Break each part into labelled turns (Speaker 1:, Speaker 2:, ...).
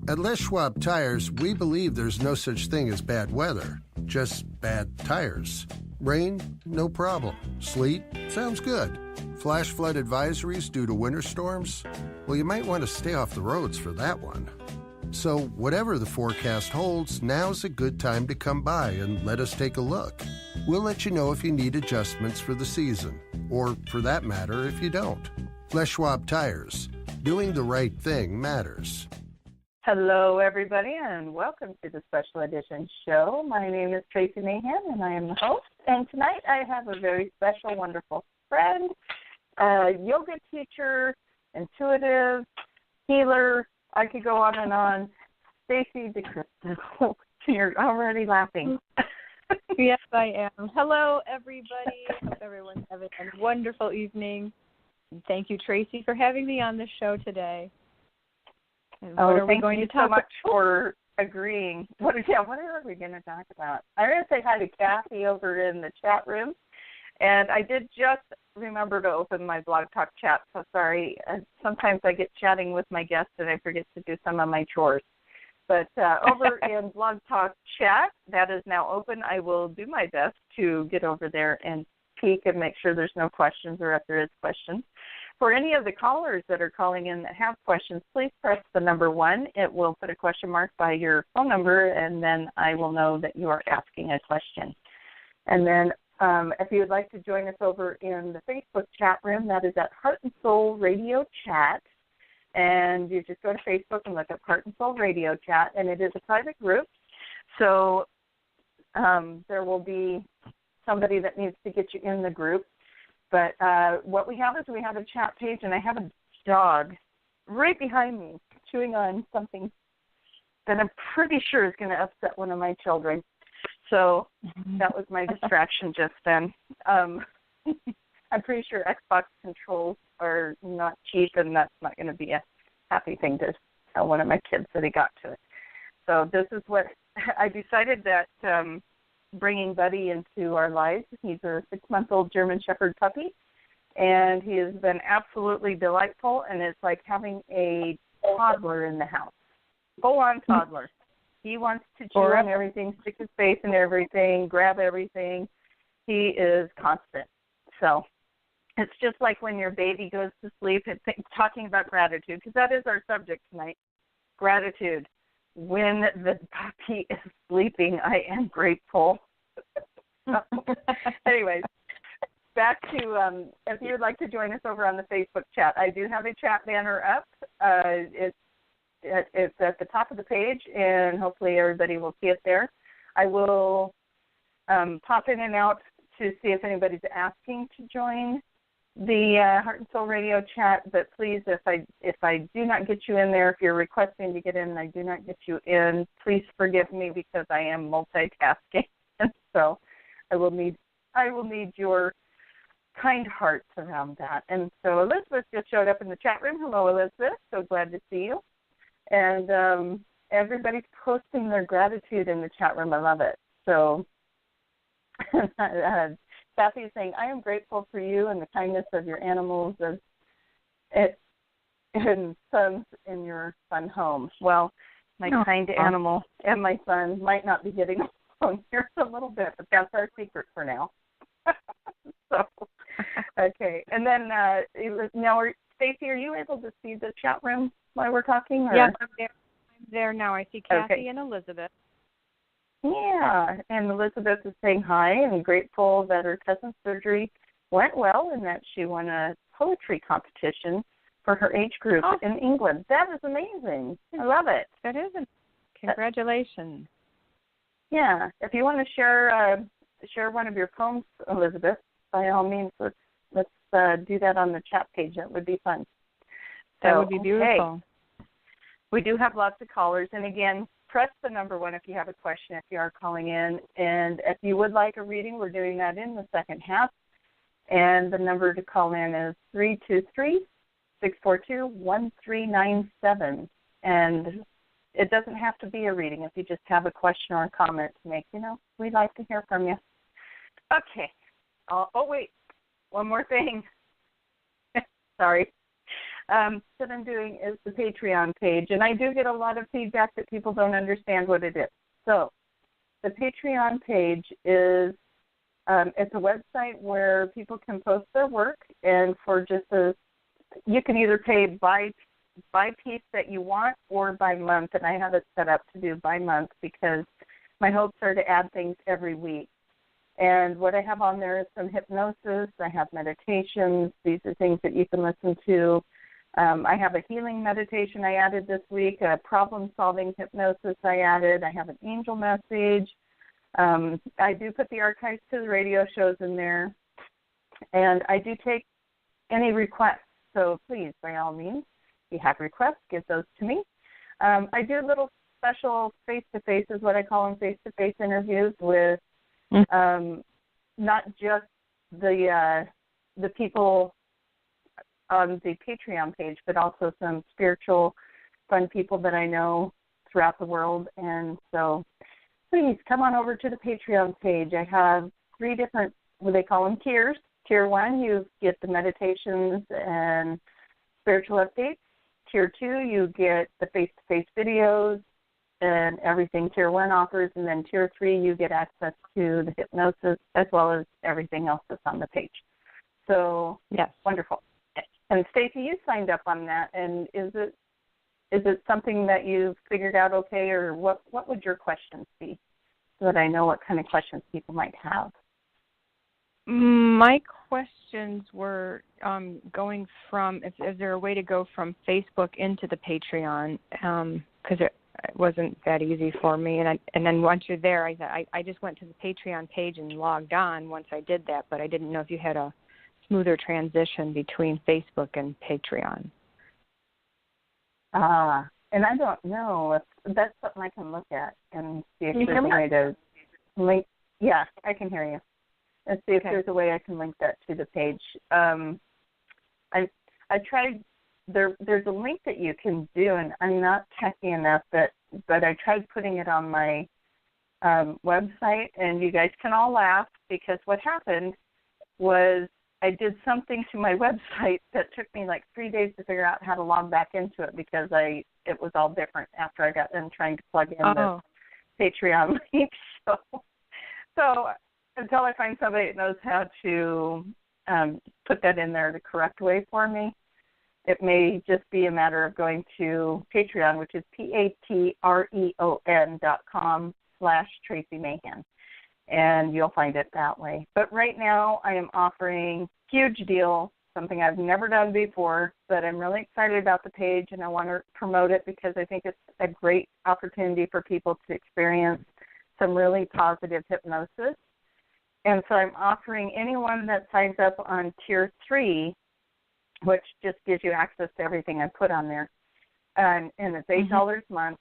Speaker 1: At Les Schwab Tires, we believe there's no such thing as bad weather, just bad tires. Rain? No problem. Sleet? Sounds good. Flash flood advisories due to winter storms? Well, you might want to stay off the roads for that one. So whatever the forecast holds, now's a good time to come by and let us take a look. We'll let you know if you need adjustments for the season, or for that matter, if you don't. Les Schwab Tires. Doing the right thing matters.
Speaker 2: Hello, everybody, and welcome to the special edition show. My name is Tracie Mahan, and I am the host. And tonight I have a very special, wonderful friend, yoga teacher, intuitive, healer. I could go on and on. Stacey DeCristo. You're already laughing.
Speaker 3: Yes, I am. Hello, everybody. Hope everyone's having a wonderful evening. And thank you, Tracie, for having me on the show today.
Speaker 2: What are we going to talk about? Thank you so much for agreeing. What are we going to talk about? I'm going to say hi to Kathy over in the chat room. And I did just remember to open my Blog Talk chat, so sorry. Sometimes I get chatting with my guests and I forget to do some of my chores. But over in Blog Talk chat, that is now open. I will do my best to get over there and peek and make sure there's no questions, or if there is questions. For any of the callers that are calling in that have questions, please press the number 1. It will put a question mark by your phone number, and then I will know that you are asking a question. And then if you would like to join us over in the Facebook chat room, that is at Heart and Soul Radio Chat. And you just go to Facebook and look up Heart and Soul Radio Chat, and it is a private group. So there will be somebody that needs to get you in the group. But what we have is we have a chat page, and I have a dog right behind me chewing on something that I'm pretty sure is going to upset one of my children. So that was my distraction just then. I'm pretty sure Xbox controls are not cheap, and that's not going to be a happy thing to tell one of my kids that he got to it. So this is what I decided that bringing Buddy into our lives. He's a 6-month-old German Shepherd puppy, and he has been absolutely delightful, and it's like having a toddler in the house, full-on toddler. He wants to chew on everything, stick his face in everything, grab everything. He is constant. So it's just like when your baby goes to sleep, it's talking about gratitude, because that is our subject tonight, gratitude. When the puppy is sleeping, I am grateful. Anyways, back to if you'd like to join us over on the Facebook chat. I do have a chat banner up. It's at the top of the page, and hopefully everybody will see it there. I will pop in and out to see if anybody's asking to join the Heart and Soul Radio chat, but please, if I do not get you in there, if you're requesting to get in and I do not get you in, please forgive me, because I am multitasking, and so I will need your kind hearts around that. And so Elizabeth just showed up in the chat room. Hello, Elizabeth. So glad to see you. And everybody's posting their gratitude in the chat room. I love it. So Kathy is saying, I am grateful for you and the kindness of your animals and sons in your fun home. Well, my kind animal and my son might not be getting along here a little bit, but that's our secret for now. So, okay. And then now, Stacey, are you able to see the chat room while we're talking? Or?
Speaker 3: Yes, I'm there now. I see Kathy and Elizabeth.
Speaker 2: Yeah, and Elizabeth is saying hi and grateful that her cousin's surgery went well and that she won a poetry competition for her age group in England. That is amazing. I love it.
Speaker 3: That is. Congratulations.
Speaker 2: Yeah. If you want to share one of your poems, Elizabeth, by all means, let's do that on the chat page. That would be fun.
Speaker 3: That would be beautiful.
Speaker 2: Okay. We do have lots of callers, and again, press the number 1 if you have a question, if you are calling in. And if you would like a reading, we're doing that in the second half. And the number to call in is 323-642-1397. And it doesn't have to be a reading. If you just have a question or a comment to make, we'd like to hear from you. Okay. Wait. One more thing. Sorry. that I'm doing is the Patreon page, and I do get a lot of feedback that people don't understand what it is. So the Patreon page is it's a website where people can post their work, and for just you can either pay by piece that you want or by month, and I have it set up to do by month because my hopes are to add things every week. And what I have on there is some hypnosis. I have meditations. These are things that you can listen to. I have a healing meditation I added this week, a problem-solving hypnosis I added. I have an angel message. I do put the archives to the radio shows in there. And I do take any requests. So please, by all means, if you have requests, give those to me. I do little special face-to-face, is what I call them, face-to-face interviews with not just the people on the Patreon page, but also some spiritual, fun people that I know throughout the world. And so please come on over to the Patreon page. I have 3 different, what they call them, tiers. Tier 1, you get the meditations and spiritual updates. Tier 2, you get the face-to-face videos and everything Tier 1 offers. And then Tier 3, you get access to the hypnosis as well as everything else that's on the page. So, yes, wonderful. And Stacey, you signed up on that, and is it something that you've figured out okay, or what would your questions be so that I know what kind of questions people might have?
Speaker 3: My questions were going from, is there a way to go from Facebook into the Patreon? Because it wasn't that easy for me. And then once you're there, I just went to the Patreon page and logged on once I did that, but I didn't know if you had a smoother transition between Facebook and Patreon.
Speaker 2: And I don't know if that's something I can look at and see if there's a way to link. Yeah, I can hear you. And see if there's a way I can link that to the page. I tried. There's a link that you can do, and I'm not techy enough, but I tried putting it on my website, and you guys can all laugh because what happened was I did something to my website that took me like 3 days to figure out how to log back into it because it was all different after I got done trying to plug in the Patreon link. So until I find somebody that knows how to put that in there the correct way for me, it may just be a matter of going to Patreon, which is patreon.com/Tracie Mahan. And you'll find it that way. But right now I am offering huge deal, something I've never done before, but I'm really excited about the page and I want to promote it because I think it's a great opportunity for people to experience some really positive hypnosis. And so I'm offering anyone that signs up on Tier 3, which just gives you access to everything I put on there, and it's $8 a month.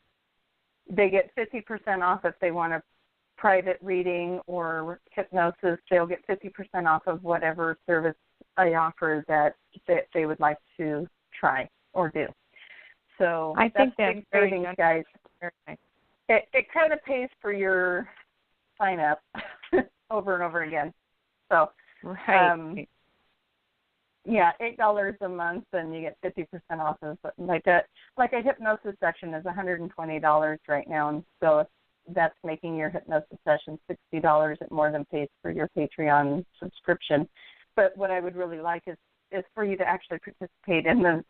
Speaker 2: They get 50% off if they want a private reading or hypnosis. They'll get 50% off of whatever service I offer that they would like to try or do. So
Speaker 3: I think that's
Speaker 2: very nice, guys. It kind of pays for your sign up over and over again. So yeah, $8 a month, and you get 50% off of it. Like a hypnosis session is $120 right now, and so if that's making your hypnosis session $60, it more than pays for your Patreon subscription. But what I would really like is for you to actually participate in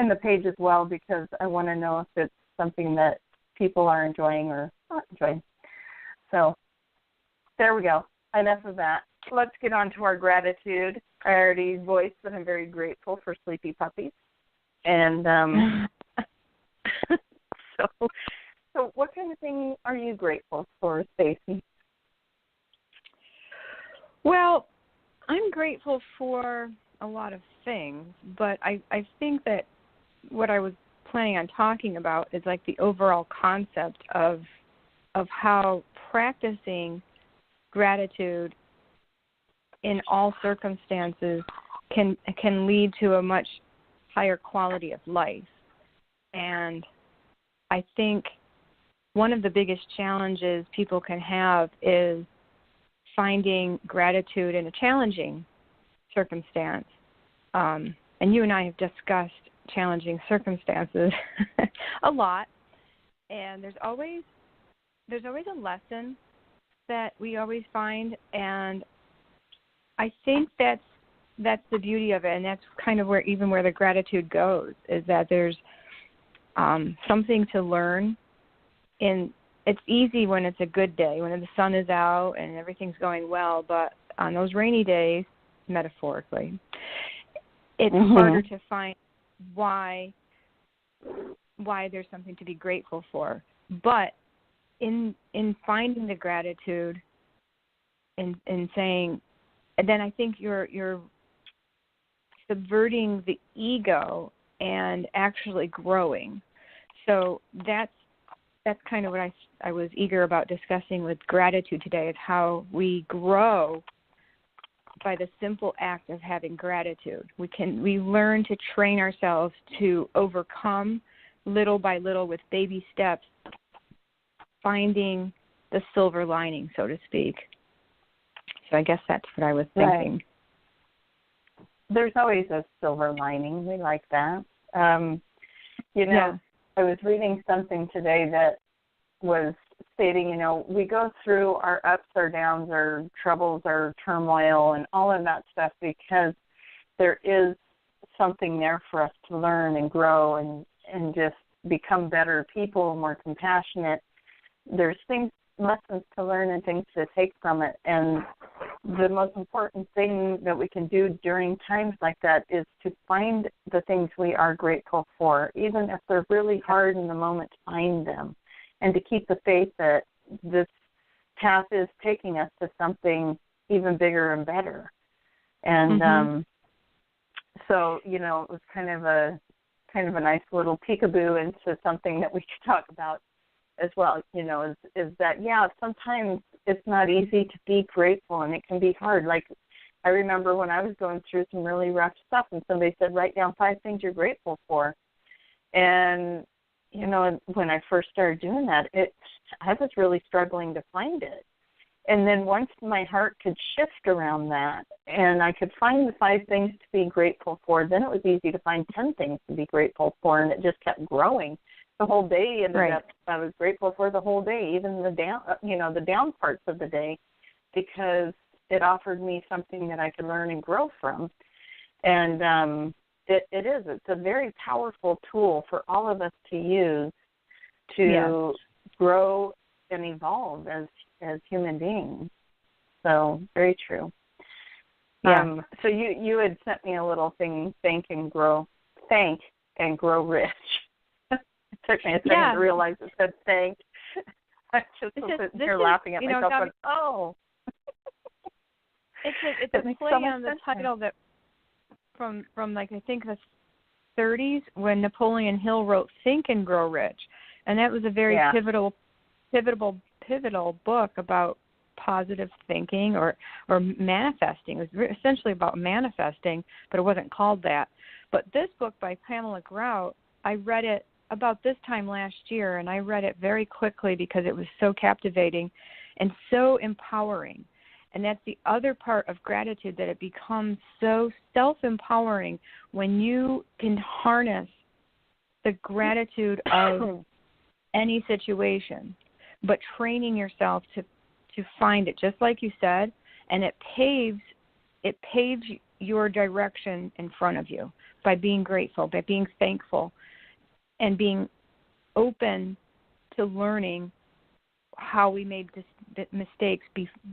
Speaker 2: the page as well, because I want to know if it's something that people are enjoying or not enjoying. So there we go. Enough of that. Let's get on to our gratitude. I already voiced that I'm very grateful for sleepy puppies. And so what kind of thing are you grateful for, Stacey?
Speaker 3: Well, I'm grateful for a lot of things, but I think that what I was planning on talking about is like the overall concept of how practicing gratitude in all circumstances can lead to a much higher quality of life. And I think one of the biggest challenges people can have is finding gratitude in a challenging circumstance. And you and I have discussed challenging circumstances a lot. And there's always a lesson that we always find, and I think that's the beauty of it, and that's kind of where the gratitude goes, is that there's something to learn. And it's easy when it's a good day, when the sun is out and everything's going well, but on those rainy days, metaphorically, it's harder to find why there's something to be grateful for. But in finding the gratitude and saying, and then I think you're subverting the ego and actually growing. So that's kind of what I was eager about discussing with gratitude today, is how we grow by the simple act of having gratitude. We learn to train ourselves to overcome little by little with baby steps, finding the silver lining, so to speak. So I guess that's what I was thinking.
Speaker 2: Right. There's always a silver lining. We like that. I was reading something today that was stating, we go through our ups, our downs, our troubles, our turmoil, and all of that stuff because there is something there for us to learn and grow and just become better people, more compassionate. There's lessons to learn and things to take from it. And the most important thing that we can do during times like that is to find the things we are grateful for, even if they're really hard in the moment, to find them, and to keep the faith that this path is taking us to something even bigger and better. And so, it was kind of a nice little peekaboo into something that we could talk about as well, is that, sometimes it's not easy to be grateful, and it can be hard. Like, I remember when I was going through some really rough stuff, and somebody said, write down 5 things you're grateful for. And, when I first started doing that, I was really struggling to find it. And then once my heart could shift around that, and I could find the 5 things to be grateful for, then it was easy to find 10 things to be grateful for, and it just kept growing. The whole day ended up, I was grateful for the whole day, even the down parts of the day, because it offered me something that I could learn and grow from. And it's a very powerful tool for all of us to use to grow and evolve as human beings. So very true.
Speaker 3: Yeah.
Speaker 2: So you had sent me a little thing, thank and grow rich. It took me a second to realize it said thank. I just was sitting here laughing at myself.
Speaker 3: It's a play on the title that from like, I think the 30s, when Napoleon Hill wrote Think and Grow Rich, and that was a very pivotal book about positive thinking or manifesting. It was essentially about manifesting, but it wasn't called that. But this book by Pamela Grout, I read it about this time last year, and I read it very quickly because it was so captivating and so empowering. And that's the other part of gratitude, that it becomes so self-empowering when you can harness the gratitude of any situation, but training yourself to find it, just like you said, and it paves your direction in front of you by being grateful, by being thankful, and being open to learning how we made mistakes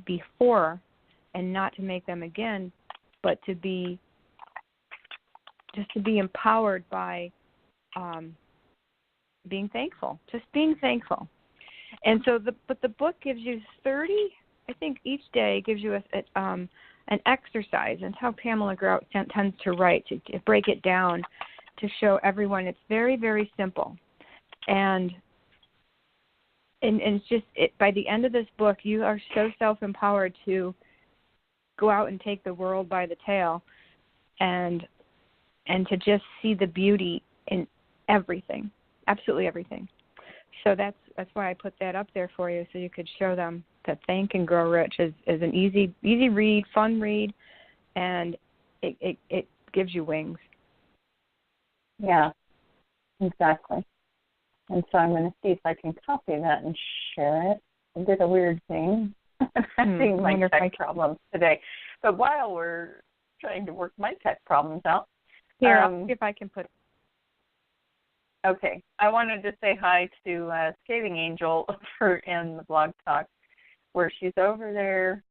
Speaker 3: before, and not to make them again, but to be empowered by being thankful, just being thankful. And so, the book gives you 30. I think each day gives you an exercise, and how Pamela Grout tends to write, to break it down, to show everyone it's very, very simple. And it's just, by the end of this book, you are so self-empowered to go out and take the world by the tail, and to just see the beauty in everything, absolutely everything. So that's why I put that up there for you, so you could show them that Think and Grow Rich is an easy read, fun read, and it gives you wings.
Speaker 2: Yeah, exactly. And so I'm going to see if I can copy that and share it. I did a weird thing. I'm seeing my tech problems today. But while we're trying to work my tech problems out.
Speaker 3: Here, I'll see if I can put it.
Speaker 2: Okay. I wanted to say hi to Skating Angel over in the blog talk where she's over there.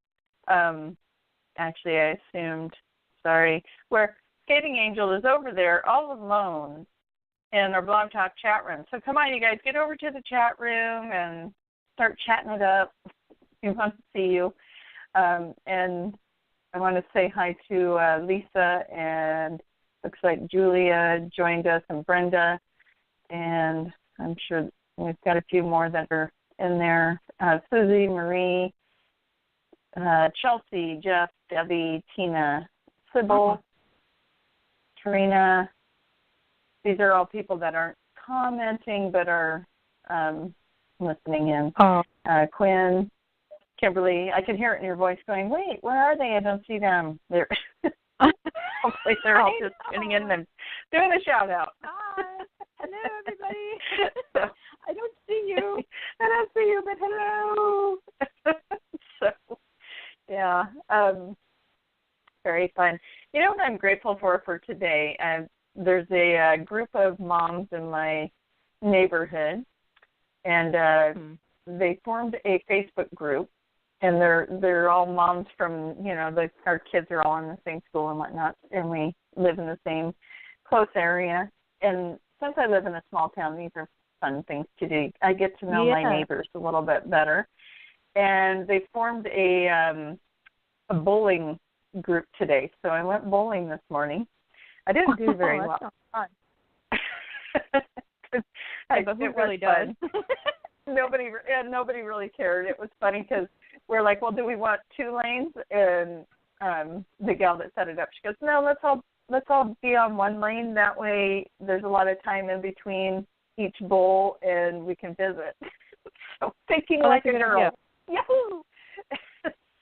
Speaker 2: Actually, I assumed, where Skating Angel is over there all alone in our blog talk chat room. So come on, you guys, get over to the chat room and start chatting it up. We want to see you. And I want to say hi to Lisa, and looks like Julia joined us, and Brenda, and I'm sure we've got a few more that are in there. Susie, Marie, Chelsea, Jeff, Debbie, Tina, Sybil, Karina. These are all people that aren't commenting but are listening in. Quinn, Kimberly, I can hear it in your voice going, wait, where are they? I don't see them. They're hopefully they're all just tuning in and doing a shout out.
Speaker 3: Hi. Hello, everybody. I don't see you.
Speaker 2: I don't see you, but hello. So, yeah, very fun. You know what I'm grateful for today? There's a group of moms in my neighborhood, and they formed a Facebook group, and they're all moms from, our kids are all in the same school and whatnot, and we live in the same close area. And since I live in a small town, these are fun things to do. I get to know my neighbors a little bit better. And they formed a bowling group today. So I went bowling this morning. I didn't do very well.
Speaker 3: Fun.
Speaker 2: But who really does? Nobody really cared. It was funny because we're like, well, do we want 2 lanes? And the gal that set it up, she goes, no, let's all be on 1 lane. That way there's a lot of time in between each bowl and we can visit. So thinking like a girl. Yahoo!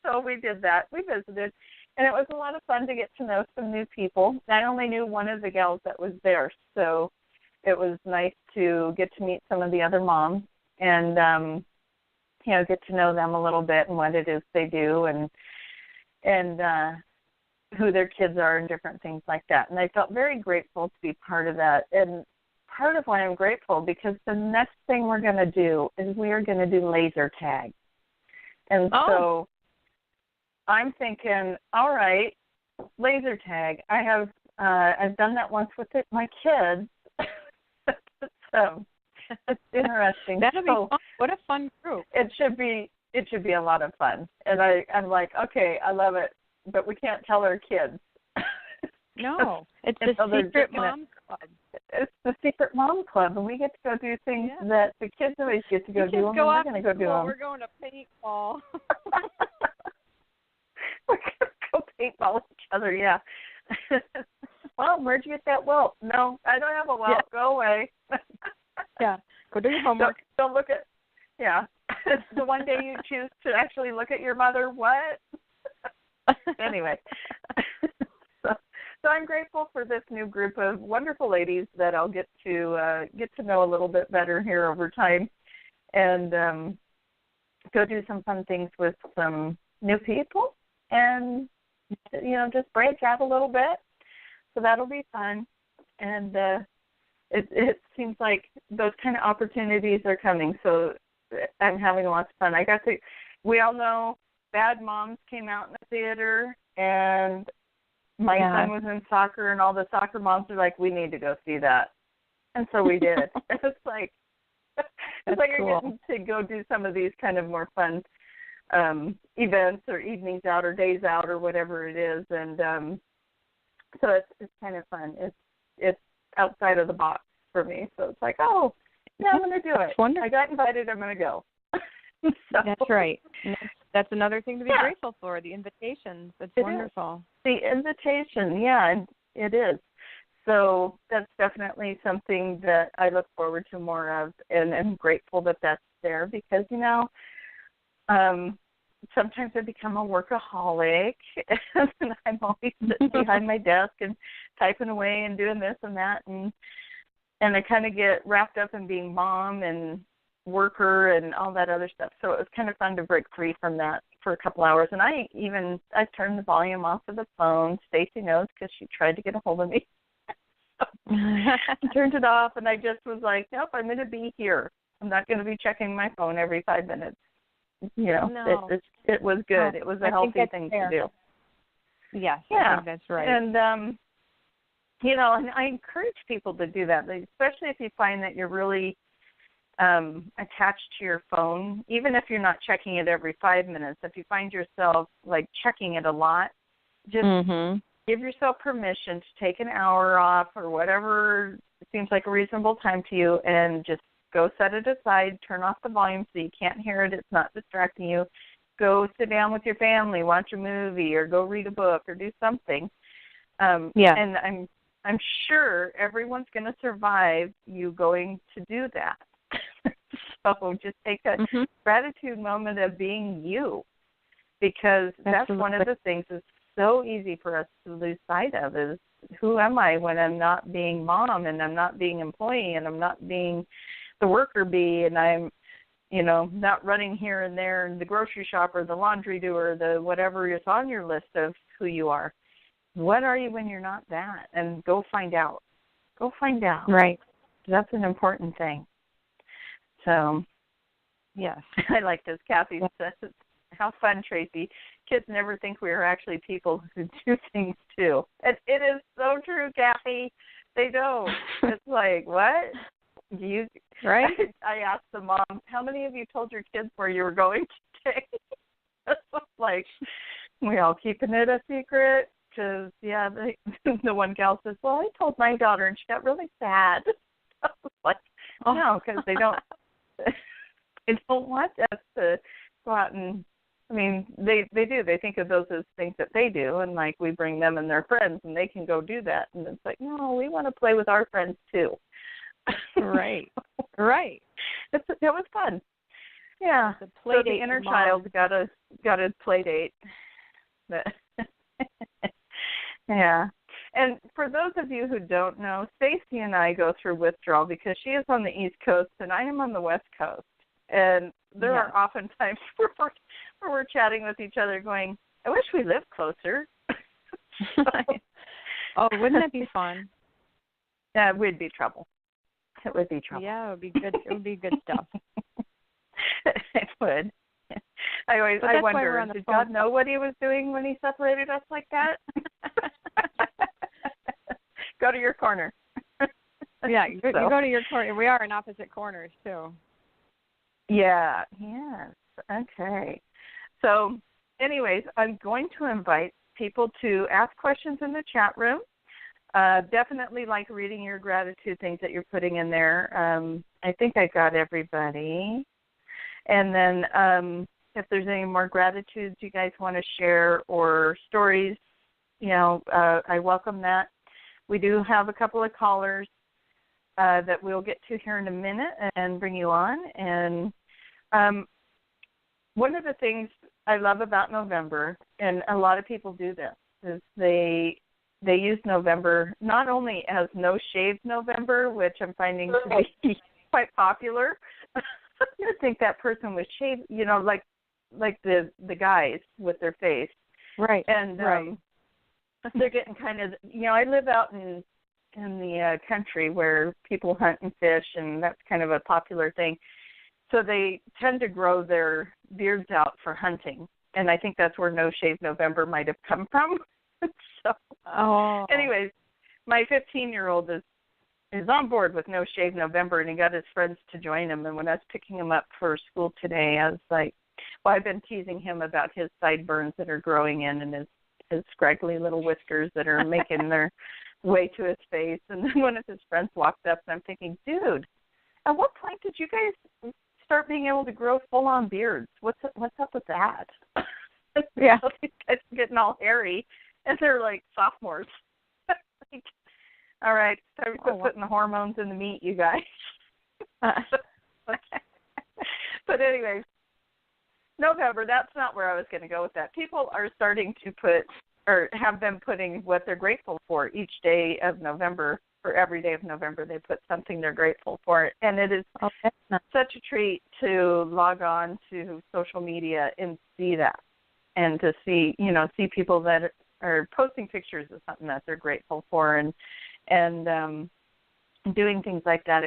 Speaker 2: So we did that. We visited. And it was a lot of fun to get to know some new people. I only knew one of the gals that was there, so it was nice to get to meet some of the other moms and, get to know them a little bit and what it is they do and who their kids are and different things like that. And I felt very grateful to be part of that. And part of why I'm grateful, because the next thing we're going to do is we are going to do laser tag. And so I'm thinking, all right, laser tag. I've done that once with my kids. So it's interesting.
Speaker 3: That'll be fun. What a fun group.
Speaker 2: It should be a lot of fun. And I'm like, okay, I love it, but we can't tell our kids.
Speaker 3: No, it's the secret mom club.
Speaker 2: It's the secret mom club, and we get to go do things that the kids always get to go do, and we're going to go do them.
Speaker 3: We're going to paintball.
Speaker 2: We're going to go paintball each other, yeah. Well, where'd you get that welt? No, I don't have a welt. Yeah. Go away.
Speaker 3: Yeah, go do your homework.
Speaker 2: Don't look at, the one day you choose to actually look at your mother, what? Anyway. So I'm grateful for this new group of wonderful ladies that I'll get to know a little bit better here over time, and go do some fun things with some new people, and just branch out a little bit. So that'll be fun, and it seems like those kind of opportunities are coming. So I'm having lots of fun. We all know Bad Moms came out in the theater, and my son was in soccer, and all the soccer moms are like, we need to go see that. And so we did. It's like cool. You're getting to go do some of these kind of more fun events or evenings out or days out or whatever it is. And so it's kind of fun. It's outside of the box for me. So it's like, I'm going to do it. I got invited. I'm going to go. So,
Speaker 3: that's right. That's another thing to be grateful for, the invitations. That's wonderful.
Speaker 2: The invitation, and it is. So that's definitely something that I look forward to more of, and I'm grateful that that's there because, sometimes I become a workaholic, and I'm always sitting behind my desk and typing away and doing this and that, and I kind of get wrapped up in being mom and worker and all that other stuff. So it was kind of fun to break free from that for a couple hours. And I turned the volume off of the phone. Stacey knows because she tried to get a hold of me. I turned it off, and I just was like, nope, I'm going to be here. I'm not going to be checking my phone every 5 minutes. You know,
Speaker 3: no.
Speaker 2: it was good.
Speaker 3: No,
Speaker 2: it was a healthy thing to do.
Speaker 3: Yes,
Speaker 2: yeah.
Speaker 3: I think that's right.
Speaker 2: And, you know, and I encourage people to do that, especially if you find that you're really attached to your phone, even if you're not checking it every 5 minutes. If you find yourself, like, checking it a lot, just give yourself permission to take an hour off or whatever seems like a reasonable time to you, and just go set it aside, turn off the volume so you can't hear it, it's not distracting you. Go sit down with your family, watch a movie, or go read a book, or do something. And I'm sure everyone's going to survive you going to do that. So just take a gratitude moment of being you, because that's one of the things that's so easy for us to lose sight of, is who am I when I'm not being mom, and I'm not being employee, and I'm not being the worker bee, and I'm, you know, not running here and there in the grocery shop or the laundry doer, the whatever is on your list of who you are. What are you when you're not that? And go find out. Go find out.
Speaker 3: Right.
Speaker 2: That's an important thing. So,
Speaker 3: yes.
Speaker 2: I like this. Kathy says, how fun, Tracie. Kids never think we are actually people who do things too. And it is so true, Kathy. They don't. It's like, what? Right? I asked the mom, how many of you told your kids where you were going today? It's like, we all keeping it a secret. Because, the one gal says, well, I told my daughter, and she got really sad. I was like, no, because they don't want us to go out and, I mean, they do. They think of those as things that they do, and, like, we bring them and their friends, and they can go do that. And it's like, no, we want to play with our friends, too.
Speaker 3: Right. Right.
Speaker 2: It was fun. Yeah. So the inner child got a play date. Yeah. And for those of you who don't know, Stacey and I go through withdrawal because she is on the East Coast and I am on the West Coast. And there are often times where we're chatting with each other going, I wish we lived closer.
Speaker 3: Oh, wouldn't that be fun?
Speaker 2: Yeah, we'd be trouble. It would be trouble.
Speaker 3: Yeah, it would be good. It would be good stuff.
Speaker 2: It would. I wonder, did God know what he was doing when he separated us like that? Go to your corner.
Speaker 3: Yeah, you go to your corner. We are in opposite corners, too.
Speaker 2: Yeah, yes. Okay. So, anyways, I'm going to invite people to ask questions in the chat room. Definitely like reading your gratitude things that you're putting in there. I think I got everybody. And then if there's any more gratitudes you guys want to share or stories, I welcome that. We do have a couple of callers that we'll get to here in a minute and bring you on. And one of the things I love about November, and a lot of people do this, is they use November not only as No Shave November, which I'm finding to be quite popular. You would think that person was shaved, like the guys with their face.
Speaker 3: Right.
Speaker 2: And they're getting kind of, I live out in the country where people hunt and fish, and that's kind of a popular thing. So they tend to grow their beards out for hunting, and I think that's where No Shave November might have come from. Anyways, my 15-year-old is on board with No Shave November, and he got his friends to join him. And when I was picking him up for school today, I was like, well, I've been teasing him about his sideburns that are growing in and his scraggly little whiskers that are making their way to his face. And then one of his friends walked up, and I'm thinking, dude, at what point did you guys start being able to grow full-on beards? What's up with that?
Speaker 3: Yeah.
Speaker 2: These guys are getting all hairy, and they're like sophomores. Like, all right, time to quit putting the hormones in the meat, you guys. But anyways, November, that's not where I was going to go with that. People are starting to put, or have been putting what they're grateful for each day of November for every day of November. They put something they're grateful for. And it is such a treat to log on to social media and see that, and to see people that are posting pictures of something that they're grateful for, and doing things like that.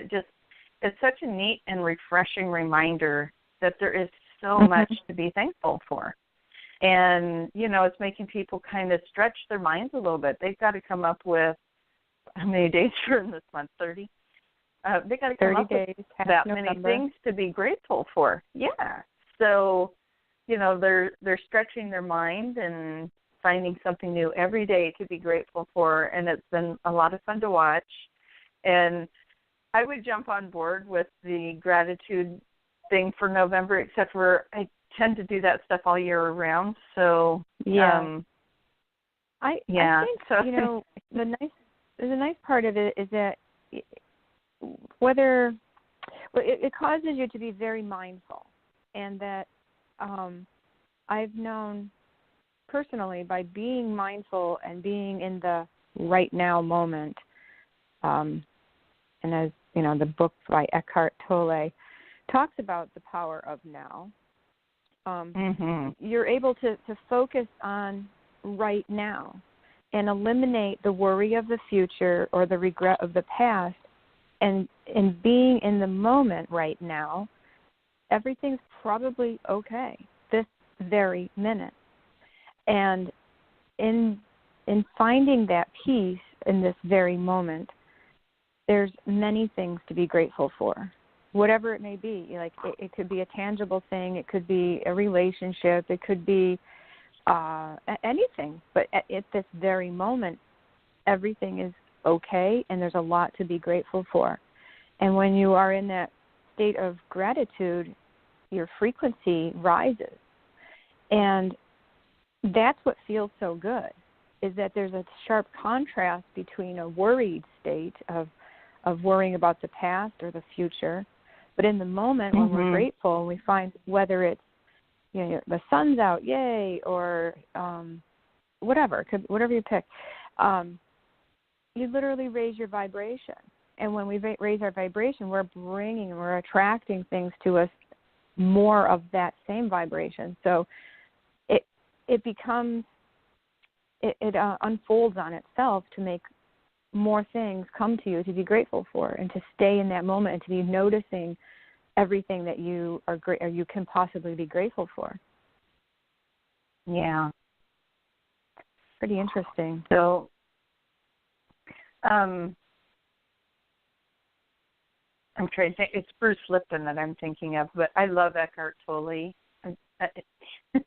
Speaker 2: It's such a neat and refreshing reminder that there is so much to be thankful for. And, it's making people kind of stretch their minds a little bit. They've got to come up with, how many days are in this month? 30? They got to come up with that many things to be grateful for. Yeah. So, they're stretching their mind and finding something new every day to be grateful for, and it's been a lot of fun to watch. And I would jump on board with the gratitude thing for November, except for I tend to do that stuff all year round. So
Speaker 3: I think so. The nice part of it is that it causes you to be very mindful, and that I've known personally, by being mindful and being in the right now moment, and as the book by Eckhart Tolle talks about the power of now, you're able to focus on right now and eliminate the worry of the future or the regret of the past, and being in the moment right now, everything's probably okay this very minute. And in finding that peace in this very moment, there's many things to be grateful for, whatever it may be. Like it could be a tangible thing, it could be a relationship, it could be anything. But at this very moment, everything is okay, and there's a lot to be grateful for. And when you are in that state of gratitude, your frequency rises. And that's what feels so good, is that there's a sharp contrast between a worried state of worrying about the past or the future. But in the moment when we're grateful, and we find whether it's, the sun's out, yay, or whatever you pick, you literally raise your vibration. And when we raise our vibration, we're attracting things to us, more of that same vibration. So it becomes, it unfolds on itself to make more things come to you to be grateful for, and to stay in that moment, and to be noticing everything that you are or you can possibly be grateful for.
Speaker 2: Yeah.
Speaker 3: Pretty interesting.
Speaker 2: So, I'm trying to think. It's Bruce Lipton that I'm thinking of, but I love Eckhart Tolle.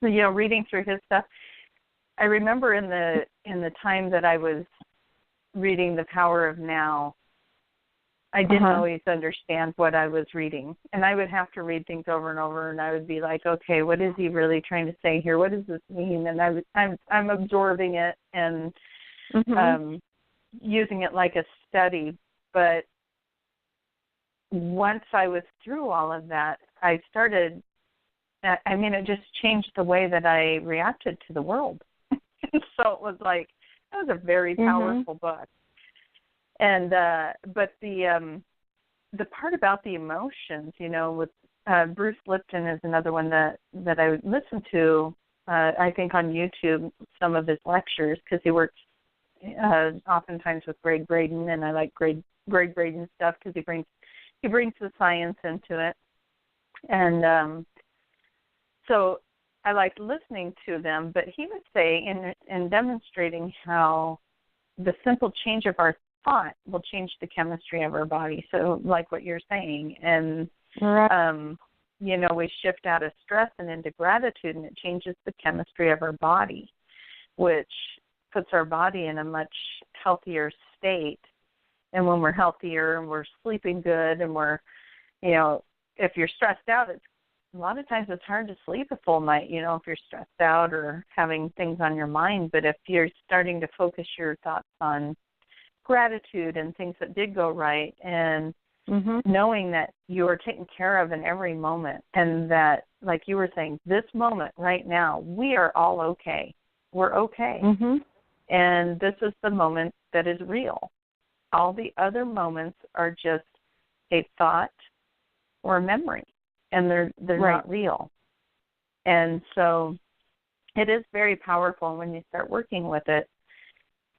Speaker 2: Reading through his stuff, I remember in the time that I was reading The Power of Now, I didn't always understand what I was reading, and I would have to read things over and over, and I would be like, okay, what is he really trying to say here? What does this mean? And I'm absorbing it and using it like a study. But once I was through all of that, it just changed the way that I reacted to the world. So it was like, that was a very powerful book. And but the part about the emotions, with Bruce Lipton is another one that I would listen to. I think on YouTube, some of his lectures, because he works oftentimes with Greg Braden, and I like Greg Braden stuff because he brings the science into it, and so I liked listening to them. But he would say in demonstrating how the simple change of our thought will change the chemistry of our body. So like what you're saying, and we shift out of stress and into gratitude, and it changes the chemistry of our body, which puts our body in a much healthier state. And when we're healthier and we're sleeping good, and we're, if you're stressed out, a lot of times it's hard to sleep a full night, if you're stressed out or having things on your mind. But if you're starting to focus your thoughts on gratitude and things that did go right, and knowing that you are taken care of in every moment, and that, like you were saying, this moment right now, we are all okay. We're okay. And this is the moment that is real. all the other moments are just a thought or a memory, and they're not real. And so it is very powerful when you start working with it.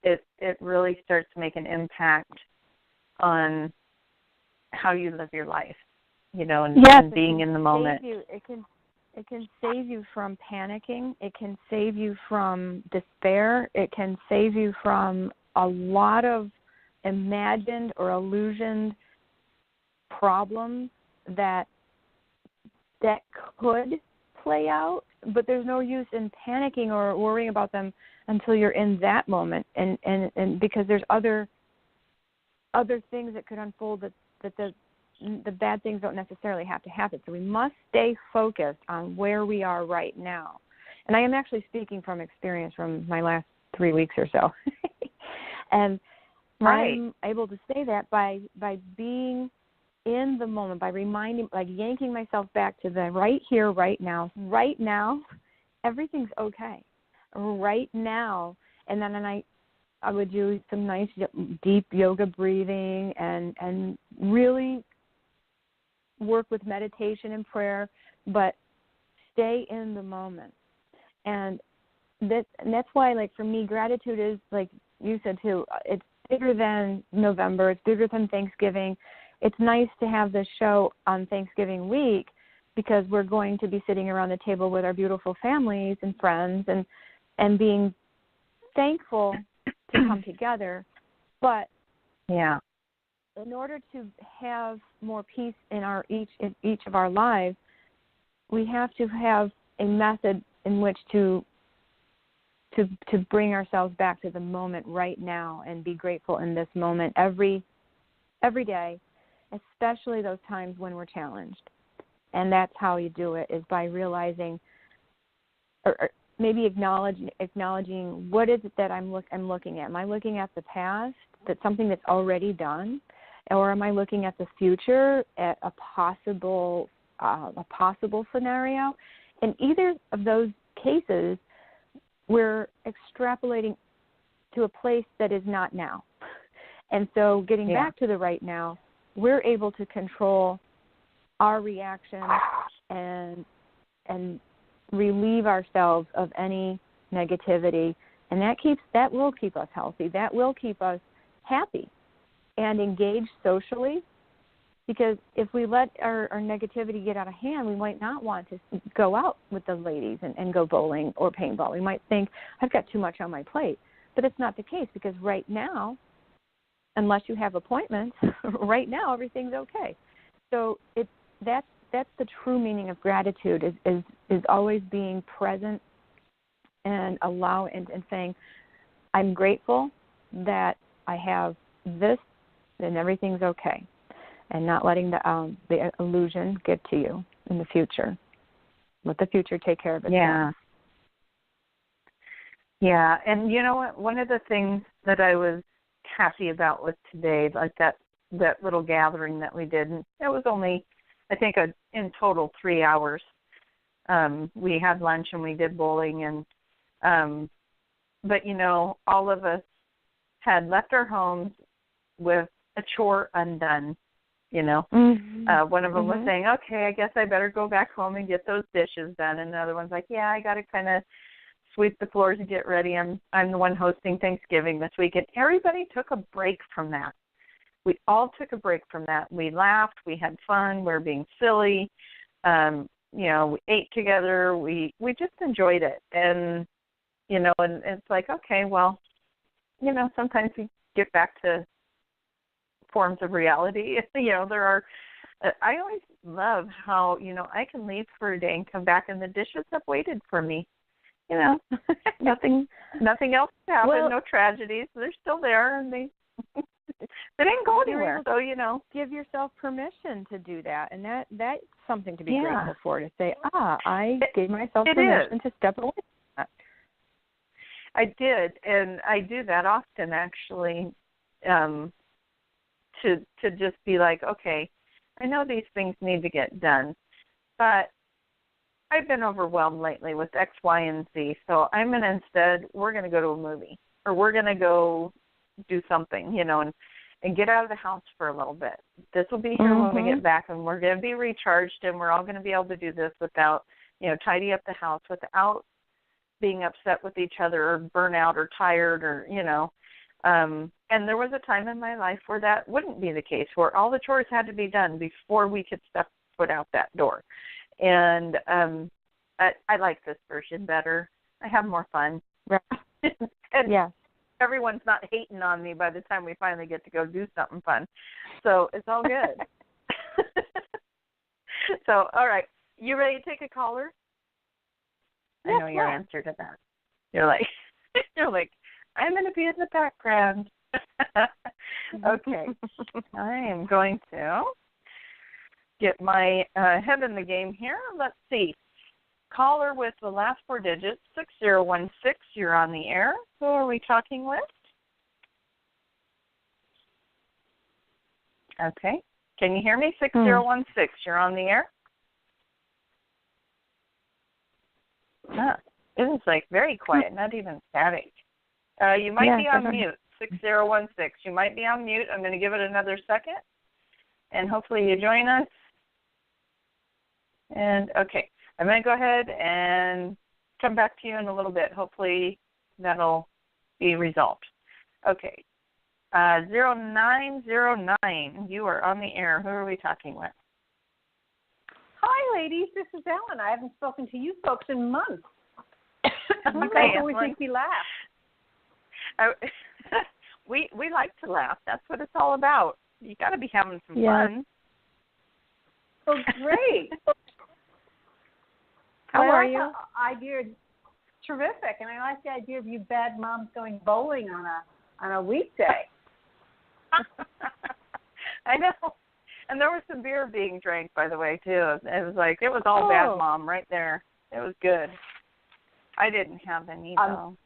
Speaker 2: It really starts to make an impact on how you live your life, and being in the moment.
Speaker 3: It can save you from panicking. It can save you from despair. It can save you from a lot of imagined or illusioned problems that could play out, but there's no use in panicking or worrying about them until you're in that moment, and because there's other things that could unfold that the bad things don't necessarily have to happen. So we must stay focused on where we are right now. And I am actually speaking from experience from my last 3 weeks or so. And I'm able to say that by being in the moment, by reminding, like yanking myself back to the right here, right now. Right now, everything's okay. Right now. And then I would do some nice deep yoga breathing and really work with meditation and prayer, but stay in the moment. And that's why, like, for me, gratitude is, like you said too, it's bigger than November. It's bigger than Thanksgiving. It's nice to have this show on Thanksgiving week because we're going to be sitting around the table with our beautiful families and friends and being thankful to come together. But in order to have more peace in each of our lives, we have to have a method in which to bring ourselves back to the moment right now and be grateful in this moment every day, especially those times when we're challenged. And that's how you do it, is by realizing or maybe acknowledging what is it that I'm looking at. Am I looking at the past, that's something that's already done, or am I looking at the future, at a possible scenario? In either of those cases, we're extrapolating to a place that is not now. And so getting back to the right now, we're able to control our reaction and relieve ourselves of any negativity, and that will keep us healthy. That will keep us happy and engaged socially, because if we let our negativity get out of hand, we might not want to go out with the ladies and go bowling or paintball. We might think, I've got too much on my plate. But it's not the case, because right now, unless you have appointments, right now everything's okay. So that's the true meaning of gratitude, is always being present and and saying, I'm grateful that I have this and everything's okay, and not letting the illusion get to you in the future. Let the future take care of itself.
Speaker 2: Yeah, and you know what? One of the things that I was happy about with today, like that little gathering that we did, and it was only, I think, in total 3 hours. We had lunch and we did bowling, and but all of us had left our homes with a chore undone. One of them was saying, okay, I guess I better go back home and get those dishes done, and the other one's like, yeah, I got to kind of sweep the floors and get ready. I'm the one hosting Thanksgiving this week. And everybody took a break from that. We all took a break from that. We laughed. We had fun. We were being silly. We ate together. We just enjoyed it. And, and it's like, okay, well, sometimes we get back to forms of reality. There are, I always love how, I can leave for a day and come back and the dishes have waited for me. Nothing else happened, well, no tragedies. They're still there, and they didn't go anywhere. So
Speaker 3: give yourself permission to do that, and that's something to be grateful for. To say, I gave myself permission to step away from that.
Speaker 2: I did, and I do that often, actually. To just be like, okay, I know these things need to get done, but I've been overwhelmed lately with X, Y, and Z, so I'm going to we're going to go to a movie, or we're going to go do something, and get out of the house for a little bit. This will be here when we get back, and we're going to be recharged, and we're all going to be able to do this without, tidy up the house without being upset with each other or burnt out or tired or, and there was a time in my life where that wouldn't be the case, where all the chores had to be done before we could step foot out that door. And I like this version better. I have more fun.
Speaker 3: Right.
Speaker 2: And everyone's not hating on me by the time we finally get to go do something fun. So it's all good. So, all right. You ready to take a caller? I know your answer to that. You're like, I'm going to be in the background. Okay. I am going to get my head in the game here. Let's see. Caller with the last four digits, 6016. You're on the air. Who are we talking with? Okay. Can you hear me? 6016. You're on the air. It is like very quiet, not even static. You might be on mute, 6016. You might be on mute. I'm going to give it another second, and hopefully you join us. And, okay, I'm going to go ahead and come back to you in a little bit. Hopefully that'll be resolved. Okay, 0909, you are on the air. Who are we talking with?
Speaker 4: Hi, ladies. This is Ellen. I haven't spoken to you folks in months. You
Speaker 2: Okay,
Speaker 4: guys always make me laugh.
Speaker 2: We like to laugh. That's what it's all about. You got to be having some fun.
Speaker 4: Oh, great.
Speaker 3: How are you?
Speaker 4: The idea, terrific, and I like the idea of you bad moms going bowling on a weekday.
Speaker 2: I know. And there was some beer being drank, by the way, too. It was all bad mom right there. It was good. I didn't have any, though.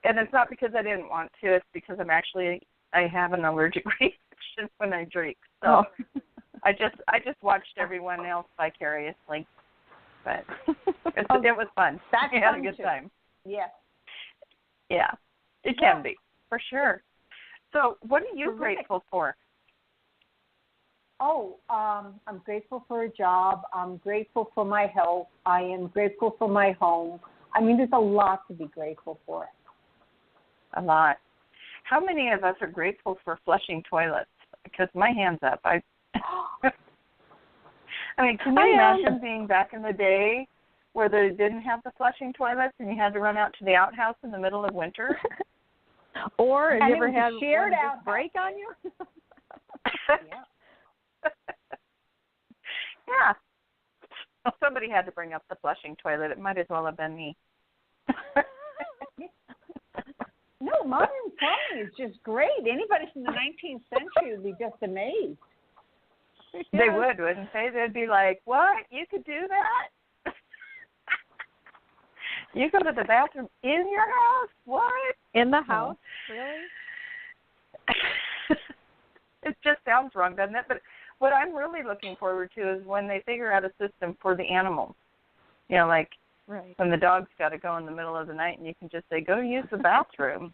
Speaker 2: And it's not because I didn't want to. It's because I have an allergic reaction when I drink. So I just watched everyone else vicariously. But it was fun.
Speaker 4: That's
Speaker 2: had a
Speaker 4: fun
Speaker 2: good
Speaker 4: too.
Speaker 2: time.
Speaker 4: Yes.
Speaker 2: Yeah, it can be, for sure. So what are you grateful for?
Speaker 4: Oh, I'm grateful for a job. I'm grateful for my health. I am grateful for my home. I mean, there's a lot to be grateful for.
Speaker 2: A lot. How many of us are grateful for flushing toilets? Because my hand's up. I mean, can you imagine being back in the day where they didn't have the flushing toilets and you had to run out to the outhouse in the middle of winter?
Speaker 3: Or have you ever had
Speaker 4: shared
Speaker 3: one
Speaker 4: out
Speaker 3: just break on you?
Speaker 4: Yeah.
Speaker 2: Yeah. Well, somebody had to bring up the flushing toilet. It might as well have been me.
Speaker 4: No, modern plumbing is just great. Anybody from the 19th century would be just amazed.
Speaker 2: They would, wouldn't they? They'd be like, what? You could do that? You go to the bathroom in your house? What?
Speaker 3: In the house? Really?
Speaker 2: It just sounds wrong, doesn't it? But what I'm really looking forward to is when they figure out a system for the animals. Like when the dog's got to go in the middle of the night and you can just say, go use the bathroom.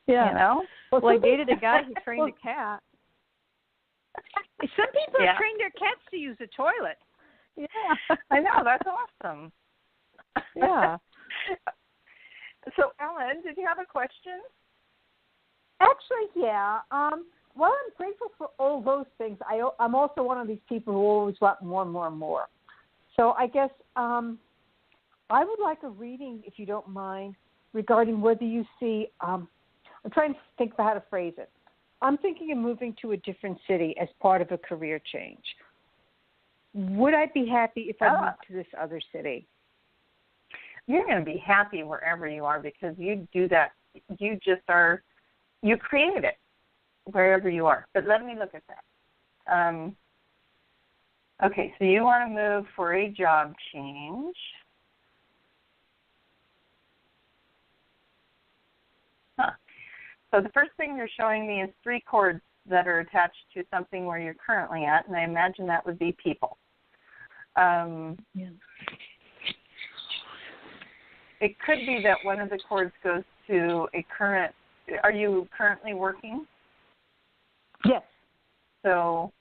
Speaker 3: Yeah. Well, I dated a guy who trained a cat.
Speaker 4: Some people have trained their cats to use the toilet.
Speaker 2: Yeah. I know. That's awesome.
Speaker 3: Yeah.
Speaker 2: So, Ellen, did you have a question?
Speaker 4: Actually, yeah. Well, I'm grateful for all those things. I'm also one of these people who always want more and more and more. So I guess I would like a reading, if you don't mind, regarding whether you see I'm trying to think of how to phrase it. I'm thinking of moving to a different city as part of a career change. Would I be happy if I moved to this other city?
Speaker 2: You're going to be happy wherever you are because you do that. You create it wherever you are. But let me look at that. Okay, so you want to move for a job change. So the first thing you're showing me is 3 cords that are attached to something where you're currently at, and I imagine that would be people. It could be that one of the cords goes to a current. Are you currently working?
Speaker 4: Yes.
Speaker 2: So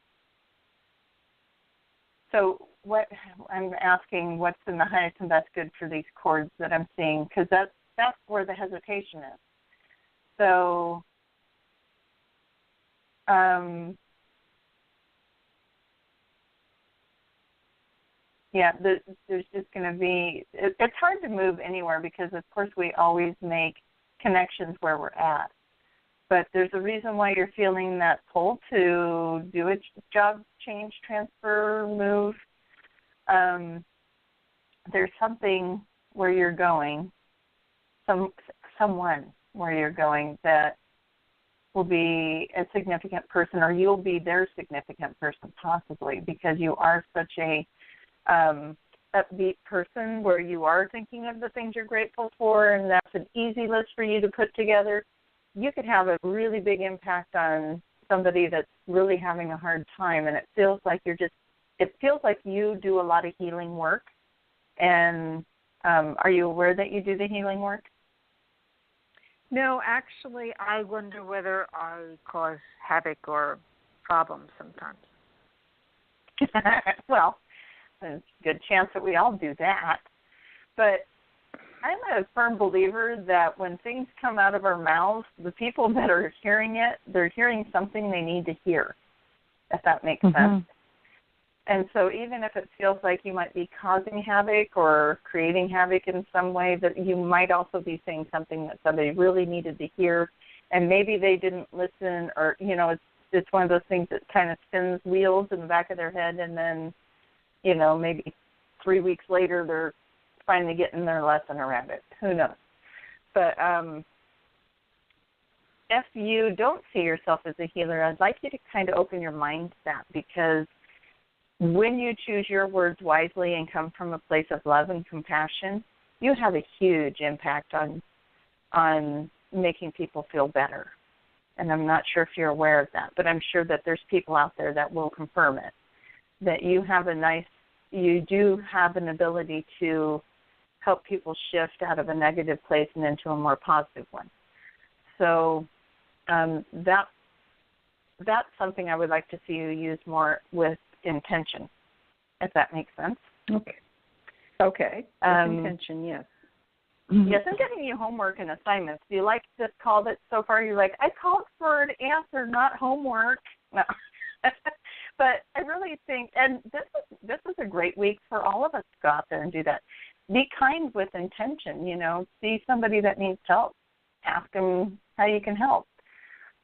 Speaker 2: what I'm asking, what's in the highest and best good for these chords that I'm seeing? Because that's where the hesitation is. So, there's just going to be, it's hard to move anywhere because, of course, we always make connections where we're at. But there's a reason why you're feeling that pull to do a job change, transfer, move. There's something where you're going, someone where you're going that will be a significant person, or you'll be their significant person possibly, because you are such a upbeat person where you are thinking of the things you're grateful for, and that's an easy list for you to put together. You could have a really big impact on somebody that's really having a hard time, and it feels like you do a lot of healing work. And are you aware that you do the healing work?
Speaker 5: No, actually, I wonder whether I cause havoc or problems sometimes.
Speaker 2: Well, there's a good chance that we all do that. But I'm a firm believer that when things come out of our mouths, the people that are hearing it, they're hearing something they need to hear, if that makes sense. And so even if it feels like you might be causing havoc or creating havoc in some way, that you might also be saying something that somebody really needed to hear, and maybe they didn't listen, or, it's one of those things that kind of spins wheels in the back of their head, and then, maybe 3 weeks later they're finally getting their lesson around it. Who knows? But if you don't see yourself as a healer, I'd like you to kind of open your mind to that, because when you choose your words wisely and come from a place of love and compassion, you have a huge impact on making people feel better. And I'm not sure if you're aware of that, but I'm sure that there's people out there that will confirm it, that you do have an ability to help people shift out of a negative place and into a more positive one. So that's something I would like to see you use more with intention, if that makes sense.
Speaker 4: Okay. Intention, yes.
Speaker 2: Yes, I'm giving you homework and assignments. Do you like this call that so far you're like, I called for an answer, not homework? No. But I really think, and this is a great week for all of us to go out there and do that. Be kind with intention, see somebody that needs help. Ask them how you can help.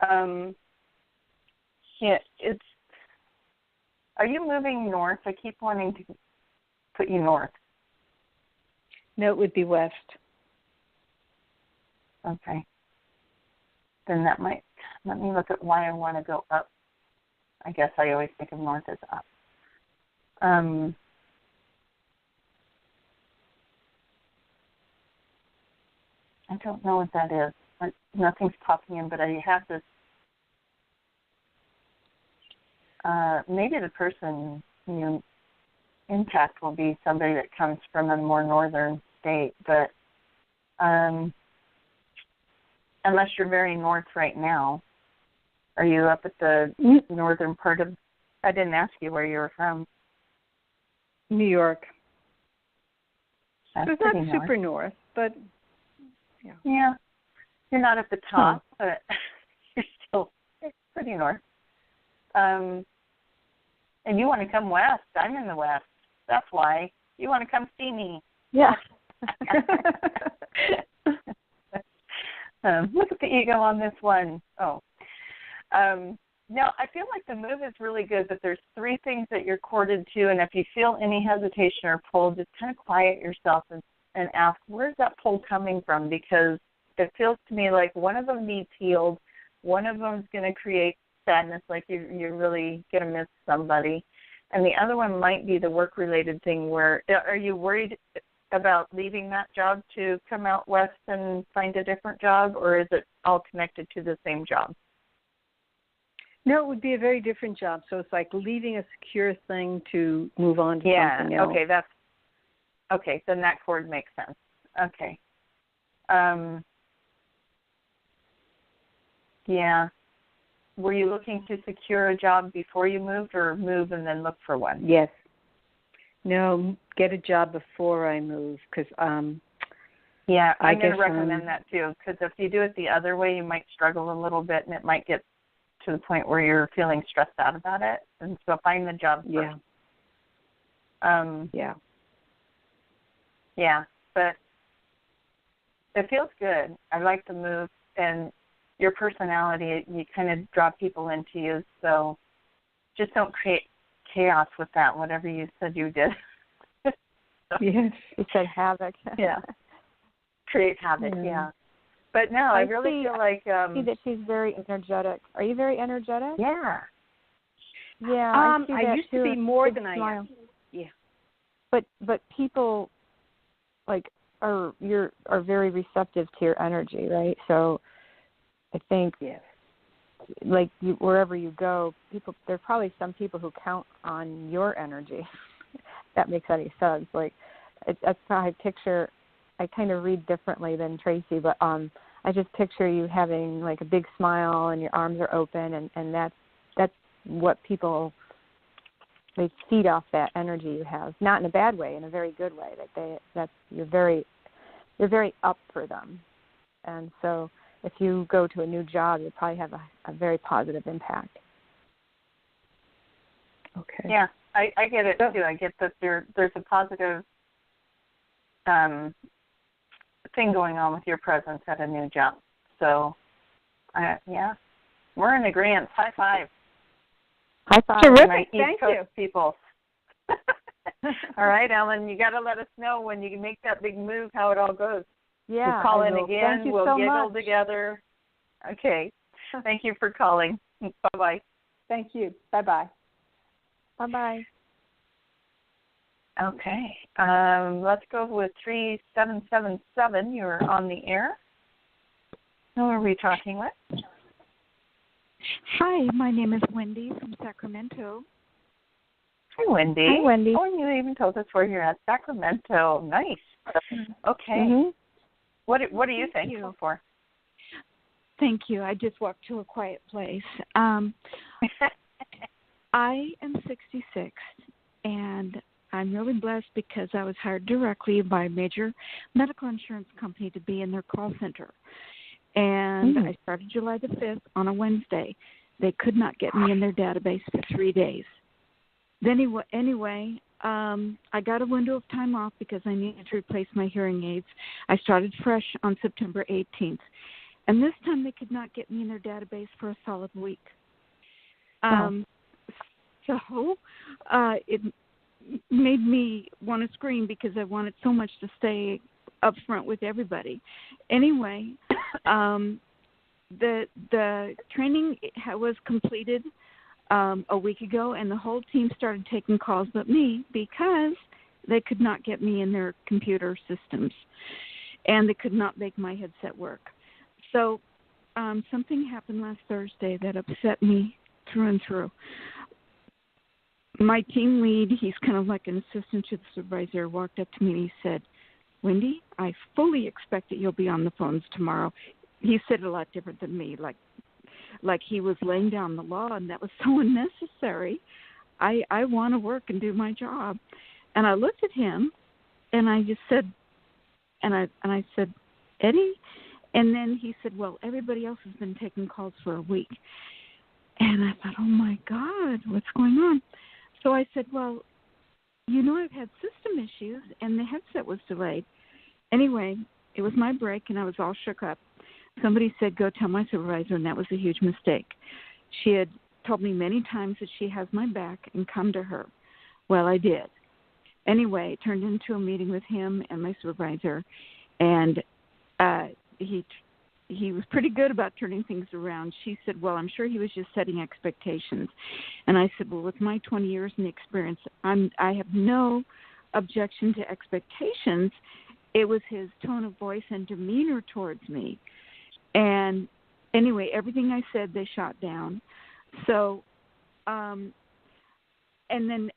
Speaker 2: Are you moving north? I keep wanting to put you north.
Speaker 4: No, it would be west.
Speaker 2: Okay. Then let me look at why I want to go up. I guess I always think of north as up. I don't know what that is. Nothing's popping in, but I have this. Maybe the person impact will be somebody that comes from a more northern state, but unless you're very north right now, are you up at the northern part of? I didn't ask you where you were from.
Speaker 4: New York.
Speaker 2: That's
Speaker 4: it's not super north, but
Speaker 2: yeah, you're not at the top, but you're still pretty north. And you want to come west. I'm in the west. That's why. You want to come see me.
Speaker 4: Yeah.
Speaker 2: Look at the ego on this one. Now, I feel like the move is really good, but there's 3 things that you're corded to, and if you feel any hesitation or pull, just kind of quiet yourself and ask, where's that pull coming from? Because it feels to me like one of them needs healed, one of them is going to create sadness, like you're really going to miss somebody, and the other one might be the work-related thing where, are you worried about leaving that job to come out west and find a different job, or is it all connected to the same job?
Speaker 4: No, it would be a very different job. So it's like leaving a secure thing to move on to something else.
Speaker 2: Okay, then that chord makes sense. Okay. were you looking to secure a job before you moved, or move and then look for one?
Speaker 6: Yes. No, get a job before I move, because
Speaker 2: yeah, I'm going to recommend that too, because if you do it the other way, you might struggle a little bit, and it might get to the point where you're feeling stressed out about it. And so find the job first. Yeah, but it feels good. I like the move, and your personality, you kind of draw people into you, so just don't create chaos with that, whatever you said you did.
Speaker 3: Yes, you said havoc.
Speaker 2: Yeah. Create havoc, yeah. But no, I really feel like...
Speaker 3: I see that she's very energetic. Are you very energetic?
Speaker 2: Yeah.
Speaker 3: Yeah,
Speaker 6: I used to be more than I am. Yeah.
Speaker 3: But people, like, are very receptive to your energy, right? So I think, like, wherever you go, there are probably some people who count on your energy. If that makes any sense. Like, that's how I picture. I kind of read differently than Tracie, but I just picture you having like a big smile and your arms are open, and that's what people, they feed off that energy you have. Not in a bad way, in a very good way. You're very up for them, and so if you go to a new job, you'll probably have a very positive impact. Okay.
Speaker 2: Yeah, I get it too. I get that there's a positive thing going on with your presence at a new job. So, yeah, we're in agreement. High five.
Speaker 3: High five.
Speaker 6: Terrific.
Speaker 2: Thank you, people. All right, Ellen, you got to let us know when you make that big move how it all goes.
Speaker 3: Yeah,
Speaker 2: we'll call in again. We'll
Speaker 3: so
Speaker 2: giggle
Speaker 3: much.
Speaker 2: together. Okay. Thank you for calling. Bye-bye.
Speaker 4: Thank you. Bye-bye.
Speaker 3: Bye-bye.
Speaker 2: Okay. Let's go with 3777. You're on the air. Who are we talking with?
Speaker 7: Hi, my name is Wendy from Sacramento.
Speaker 2: Hi, Wendy.
Speaker 3: Hi, Wendy.
Speaker 2: Oh, and you even told us where you're at. Sacramento. Nice. Okay.
Speaker 3: Mm-hmm.
Speaker 2: What are you thankful for?
Speaker 7: Thank you. I just walked to a quiet place. I am 66, and I'm really blessed because I was hired directly by a major medical insurance company to be in their call center. And I started July the 5th on a Wednesday. They could not get me in their database for 3 days. Then anyway, I got a window of time off because I needed to replace my hearing aids. I started fresh on September 18th. And this time they could not get me in their database for a solid week. So it made me want to scream because I wanted so much to stay up front with everybody. Anyway, the training was completed a week ago, and the whole team started taking calls but me because they could not get me in their computer systems, and they could not make my headset work. So something happened last Thursday that upset me through and through. My team lead, he's kind of like an assistant to the supervisor, walked up to me and he said, Wendy, I fully expect that you'll be on the phones tomorrow. He said it a lot different than me, like he was laying down the law, and that was so unnecessary. I want to work and do my job. And I looked at him, and I just said, and I said, Eddie? And then he said, well, everybody else has been taking calls for a week. And I thought, oh, my God, what's going on? So I said, well, I've had system issues, and the headset was delayed. Anyway, it was my break, and I was all shook up. Somebody said, go tell my supervisor, and that was a huge mistake. She had told me many times that she has my back and come to her. Well, I did. Anyway, it turned into a meeting with him and my supervisor, and he was pretty good about turning things around. She said, well, I'm sure he was just setting expectations. And I said, well, with my 20 years in experience, I have no objection to expectations. It was his tone of voice and demeanor towards me. And anyway, everything I said, they shot down. So, and then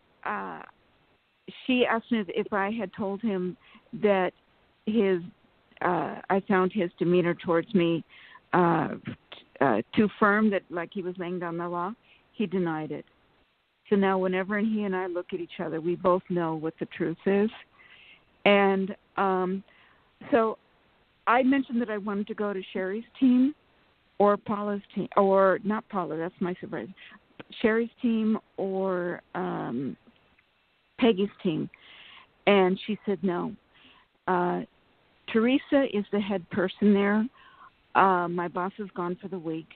Speaker 7: she asked me if I had told him that I found his demeanor towards me too firm that like he was laying down the law, he denied it. So now whenever he and I look at each other, we both know what the truth is. And so I mentioned that I wanted to go to Sherry's team or Paula's team, or not Paula, that's my supervisor, Sherry's team or Peggy's team. And she said no. Teresa is the head person there. My boss is gone for the week.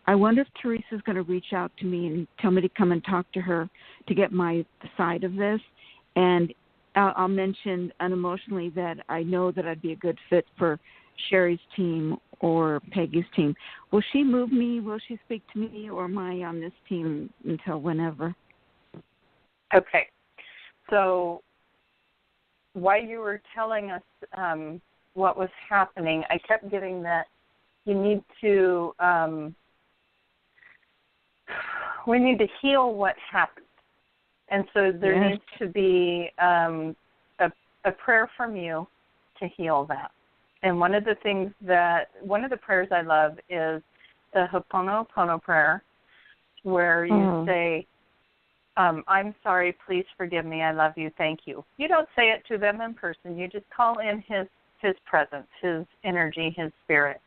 Speaker 7: I wonder if Teresa's going to reach out to me and tell me to come and talk to her to get my side of this. And I'll mention unemotionally that I know that I'd be a good fit for Sherry's team or Peggy's team. Will she move me? Will she speak to me? Or am I on this team until whenever?
Speaker 2: Okay. So while you were telling us what was happening, I kept getting that you need to, we need to heal what happened. And so there needs to be a prayer from you to heal that. And one of the prayers I love is the Ho'oponopono prayer, where you say, I'm sorry, please forgive me, I love you, thank you. You don't say it to them in person. You just call in his presence, his energy, his spirit.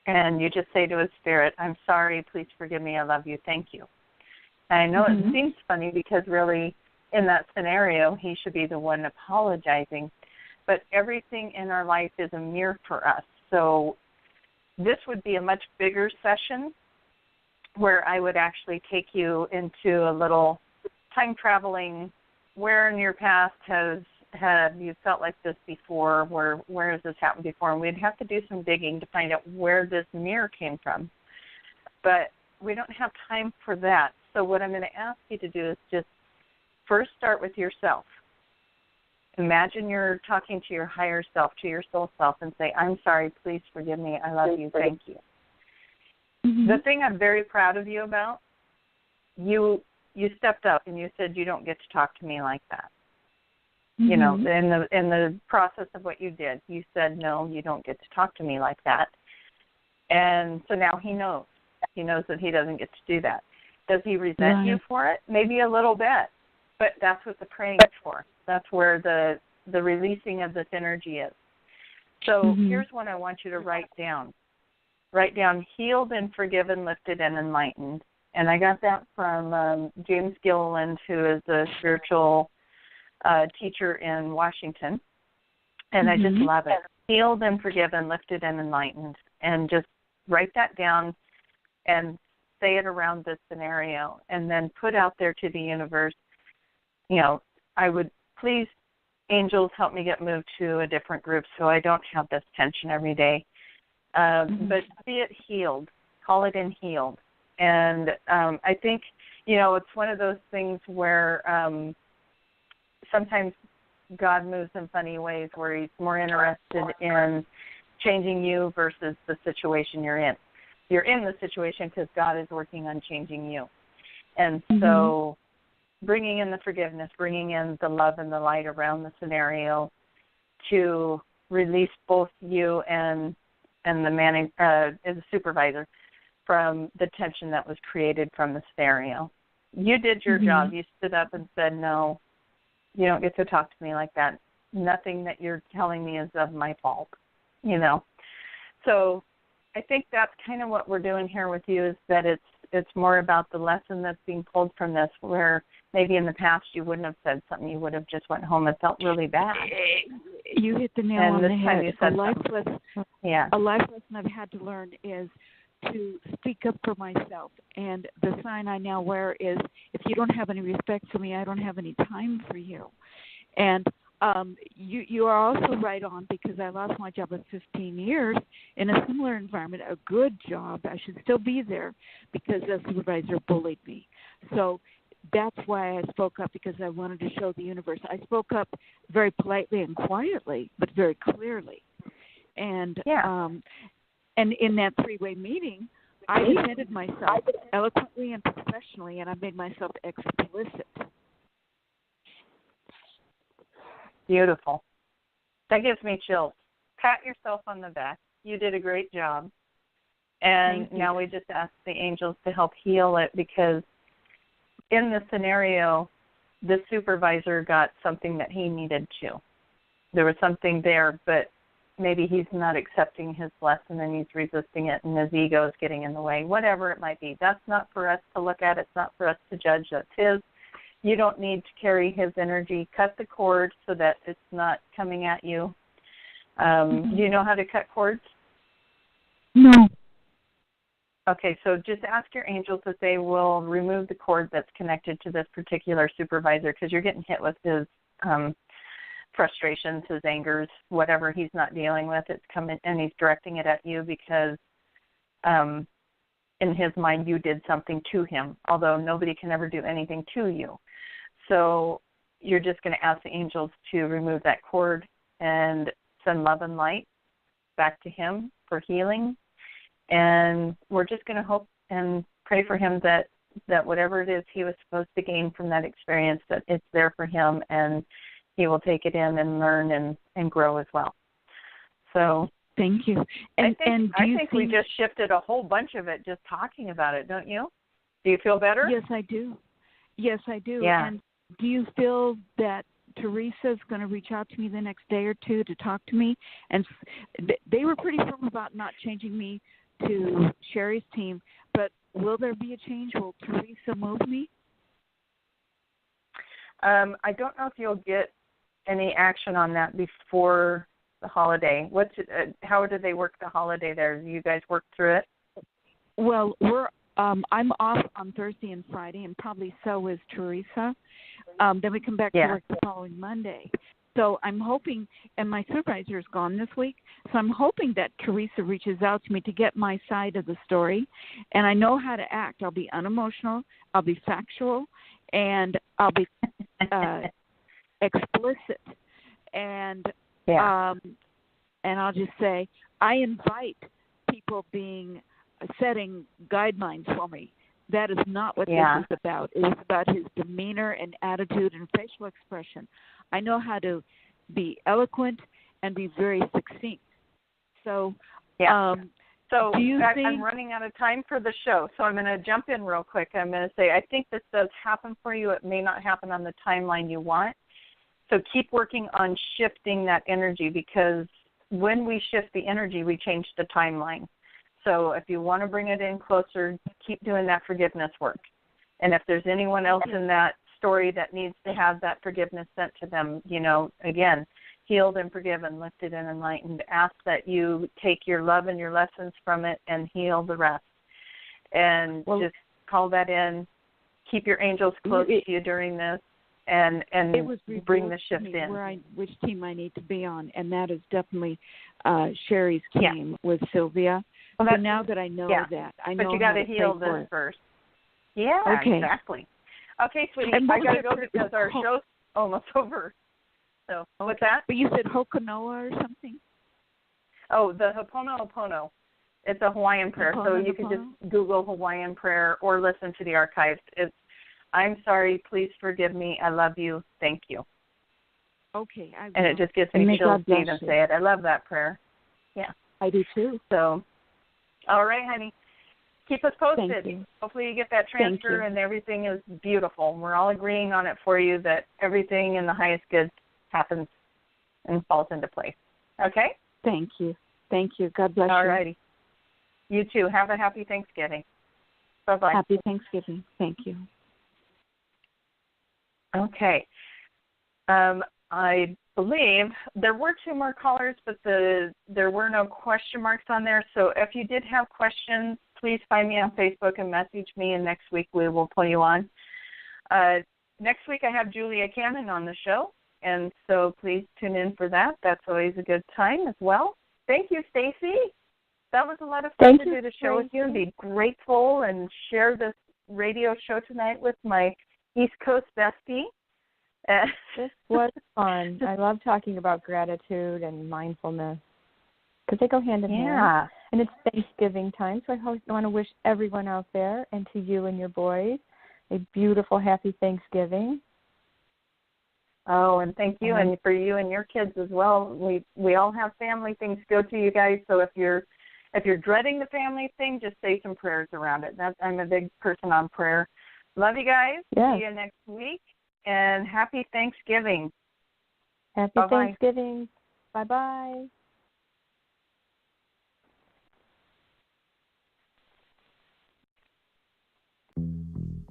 Speaker 2: And you just say to his spirit, I'm sorry, please forgive me, I love you, thank you. And I know it seems funny because really in that scenario, he should be the one apologizing. But everything in our life is a mirror for us. So this would be a much bigger session where I would actually take you into a little time traveling. Where in your past have you felt like this before? Where has this happened before? And we'd have to do some digging to find out where this mirror came from. But we don't have time for that. So what I'm going to ask you to do is just first start with yourself. Imagine you're talking to your higher self, to your soul self, and say, I'm sorry, please forgive me, I love you, thank you. The thing I'm very proud of you about, you stepped up and you said you don't get to talk to me like that. You know, in the process of what you did, you said, no, you don't get to talk to me like that. And so now he knows. He knows that he doesn't get to do that. Does he resent you for it? Maybe a little bit. But that's what the praying is for. That's where the releasing of this energy is. So here's what I want you to write down. Write down healed and forgiven, lifted and enlightened. And I got that from James Gilliland, who is a spiritual teacher in Washington. And I just love it. Healed and forgiven, lifted and enlightened. And just write that down and say it around this scenario. And then put out there to the universe, you know, I would please, angels, help me get moved to a different group so I don't have this tension every day. But see it healed. Call it in healed. And I think, you know, it's one of those things where sometimes God moves in funny ways where he's more interested in changing you versus the situation you're in. You're in the situation because God is working on changing you. And so bringing in the forgiveness, bringing in the love and the light around the scenario to release both you and the supervisor from the tension that was created from the scenario. You did your job. You stood up and said, no, you don't get to talk to me like that. Nothing that you're telling me is of my fault, you know. So I think that's kind of what we're doing here with you, is that it's more about the lesson that's being pulled from this, where maybe in the past you wouldn't have said something. You would have just went home and felt really bad.
Speaker 7: You hit the nail on the head. A life lesson I've had to learn is to speak up for myself. And the sign I now wear is, if you don't have any respect for me, I don't have any time for you. And you are also right on, because I lost my job at 15 years in a similar environment, a good job. I should still be there because the supervisor bullied me. So that's why I spoke up, because I wanted to show the universe. I spoke up very politely and quietly, but very clearly. And and in that three-way meeting, I defended myself eloquently and professionally, and I made myself explicit.
Speaker 2: Beautiful. That gives me chills. Pat yourself on the back. You did a great job. And now we just ask the angels to help heal it, because in the scenario, the supervisor got something that he needed to. There was something there, but maybe he's not accepting his lesson and he's resisting it, and his ego is getting in the way. Whatever it might be, that's not for us to look at. It's not for us to judge. That's his. You don't need to carry his energy. Cut the cord so that it's not coming at you. Do you know how to cut cords?
Speaker 7: No.
Speaker 2: Okay, so just ask your angels that they will remove the cord that's connected to this particular supervisor, because you're getting hit with his frustrations, his angers, whatever he's not dealing with. It's coming, and he's directing it at you because in his mind you did something to him, although nobody can ever do anything to you. So you're just going to ask the angels to remove that cord and send love and light back to him for healing. And we're just going to hope and pray for him that whatever it is he was supposed to gain from that experience, that it's there for him and he will take it in and learn and grow as well. So
Speaker 7: thank you.
Speaker 2: I think we just shifted a whole bunch of it just talking about it, don't you? Do you feel better?
Speaker 7: Yes, I do. Yes, I do.
Speaker 2: Yeah.
Speaker 7: And do you feel that Teresa's going to reach out to me the next day or two to talk to me? And they were pretty firm about not changing me to Sherry's team, but will there be a change? Will Teresa move me?
Speaker 2: I don't know if you'll get any action on that before the holiday. How did they work the holiday there? You guys work through it?
Speaker 7: Well, I'm off on Thursday and Friday, and probably so is Teresa. Then we come back to work the following Monday. So I'm hoping, and my supervisor is gone this week, so I'm hoping that Teresa reaches out to me to get my side of the story. And I know how to act. I'll be unemotional, I'll be factual, and I'll be explicit. And I'll just say, I invite people setting guidelines for me. That is not what this is about. It is about his demeanor and attitude and facial expression. I know how to be eloquent and be very succinct. So,
Speaker 2: do you
Speaker 7: think...
Speaker 2: I'm running out of time for the show, so I'm going to jump in real quick. I'm going to say I think this does happen for you. It may not happen on the timeline you want. So keep working on shifting that energy, because when we shift the energy, we change the timeline. So if you want to bring it in closer, keep doing that forgiveness work. And if there's anyone else in that story that needs to have that forgiveness sent to them, again, healed and forgiven, lifted and enlightened, ask that you take your love and your lessons from it and heal the rest. And just call that in. Keep your angels close to you during this, and bring the shift in.
Speaker 7: Which team I need to be on, and that is definitely Sherry's team with Sylvia. Well, so now that I know that, I know.
Speaker 2: But you got to heal this first. Yeah, exactly. Okay, sweetie, I got to go because our show's almost over. So what's that?
Speaker 7: But you said Hokonoa or something?
Speaker 2: Oh, the Ho'oponopono. It's a Hawaiian prayer, so you can just Google Hawaiian prayer or listen to the archives. It's, I'm sorry, please forgive me, I love you, thank you.
Speaker 7: Okay.
Speaker 2: And it just gives me chills to even say it. I love that prayer. Yeah.
Speaker 7: I do too.
Speaker 2: So, all right, honey. Keep us posted.
Speaker 7: Thank you.
Speaker 2: Hopefully you get that transfer and everything is beautiful. We're all agreeing on it for you that everything in the highest good happens and falls into place. Okay?
Speaker 7: Thank you. Thank you. God bless you.
Speaker 2: All righty. You too. Have a happy Thanksgiving. Bye-bye.
Speaker 7: Happy Thanksgiving. Thank you.
Speaker 2: Okay. I believe there were 2 more callers, but there were no question marks on there. So if you did have questions, please find me on Facebook and message me, and next week we will pull you on. Next week I have Julia Cannon on the show, and so please tune in for that. That's always a good time as well. Thank you, Stacey. That was a lot of fun to do the show with you and be grateful and share this radio show tonight with my East Coast bestie.
Speaker 3: This was fun. I love talking about gratitude and mindfulness because they go hand in hand. And it's Thanksgiving time, so I want to wish everyone out there and to you and your boys a beautiful, happy Thanksgiving.
Speaker 2: Oh, and thank you, and for you and your kids as well. We all have family things to go to, you guys. So if If you're dreading the family thing, just say some prayers around it. I'm a big person on prayer. Love you guys.
Speaker 6: Yeah.
Speaker 2: See you next week. And happy Thanksgiving.
Speaker 6: Happy
Speaker 2: Bye-bye.
Speaker 6: Thanksgiving. Bye-bye.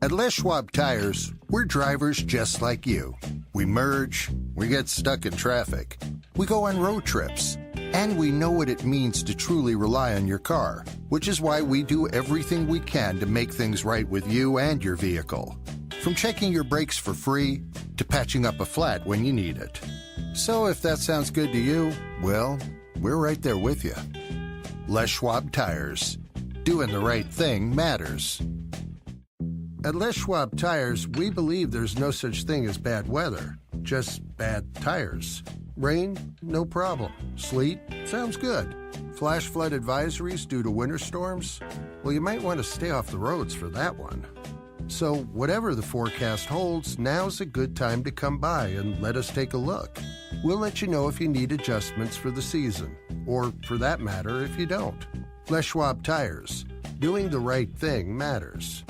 Speaker 1: At Les Schwab Tires, we're drivers just like you. We merge, we get stuck in traffic, we go on road trips, and we know what it means to truly rely on your car, which is why we do everything we can to make things right with you and your vehicle. From checking your brakes for free to patching up a flat when you need it. So if that sounds good to you, well, we're right there with you. Les Schwab Tires. Doing the right thing matters. At Les Schwab Tires, we believe there's no such thing as bad weather, just bad tires. Rain? No problem. Sleet? Sounds good. Flash flood advisories due to winter storms? Well, you might want to stay off the roads for that one. So whatever the forecast holds, now's a good time to come by and let us take a look. We'll let you know if you need adjustments for the season, or for that matter, if you don't. Les Schwab Tires. Doing the right thing matters.